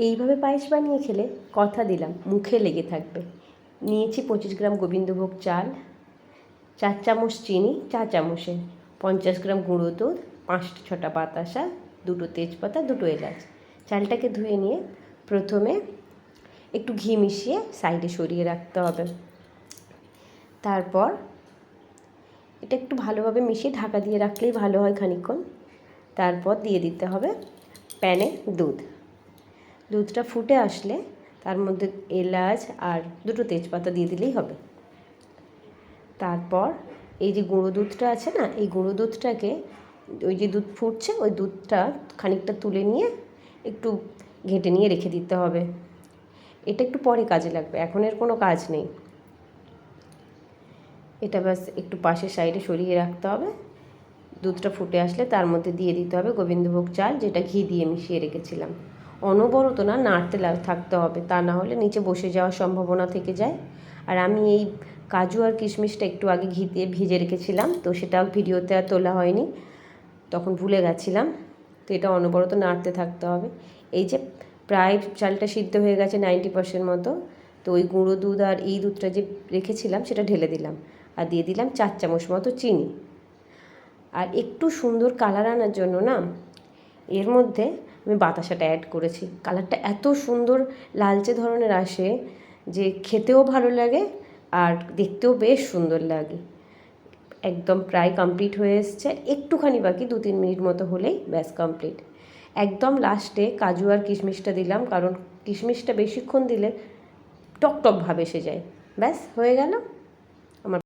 এইভাবে পায়েস বানিয়ে খেলে কথা দিলাম মুখে লেগে থাকবে। নিয়েছি 25 গ্রাম গোবিন্দভোগ চাল, 4 চামচ চিনি, 4 চামচে 50 গ্রাম গুঁড়ো দুধ, 5-6টা বাতাসা, 2টো তেজপাতা, 2টো এলাচ। চালটাকে ধুয়ে নিয়ে প্রথমে একটু ঘি মিশিয়ে সাইডে সরিয়ে রাখতে হবে। তারপর এটা একটু ভালোভাবে মিশিয়ে ঢাকা দিয়ে রাখলেই ভালো হয় খানিকক্ষণ। তারপর দিয়ে দিতে হবে প্যানে দুধটা ফুটে আসলে তার মধ্যে এলাচ আর 2টো তেজপাতা দিয়ে দিলেই হবে। তারপর এই যে গুঁড়ো দুধটা আছে না, এই গুঁড়ো দুধটাকে ওই যে দুধ ফুটছে ওই দুধটা খানিকটা তুলে নিয়ে একটু ঘেঁটে নিয়ে রেখে দিতে হবে। এটা একটু পরে কাজে লাগবে, এখন এর কোনো কাজ নেই। এটা ব্যাস একটু পাশের সাইডে সরিয়ে রাখতে হবে। দুধটা ফুটে আসলে তার মধ্যে দিয়ে দিতে হবে গোবিন্দভোগ চাল, যেটা ঘি দিয়ে মিশিয়ে রেখেছিলাম। অনবরত না নাড়তে থাকতে হবে, তা না হলে নিচে বসে যাওয়ার সম্ভাবনা থেকে যায়। আর আমি এই কাজু আর কিশমিশটা একটু আগে ঘি দিয়ে ভিজে রেখেছিলাম, তো সেটা ভিডিওতে আর তোলা হয়নি, তখন ভুলে গেছিলাম। তো এটা অনবরত নাড়তে থাকতে হবে। এই যে প্রায় চালটা সিদ্ধ হয়ে গেছে 90% মতো, তো ওই গুঁড়ো দুধ আর এই দুধটা যে রেখেছিলাম সেটা ঢেলে দিলাম, আর দিয়ে দিলাম 4 চামচ মতো চিনি। আর একটু সুন্দর কালার আনার জন্য না এর মধ্যে আমি বাতাসাটা অ্যাড করেছি। কালারটা এত সুন্দর লালচে ধরনের আসে যে খেতেও ভালো লাগে আর দেখতেও বেশ সুন্দর লাগে। একদম প্রায় কমপ্লিট হয়ে এসছে, একটুখানি বাকি 2-3 মিনিট মতো হলেই ব্যাস কমপ্লিট। একদম লাস্টে কাজু আর কিশমিশটা দিলাম, কারণ কিশমিশটা বেশিক্ষণ দিলে টক টক ভাব এসে যায়। ব্যাস হয়ে গেল।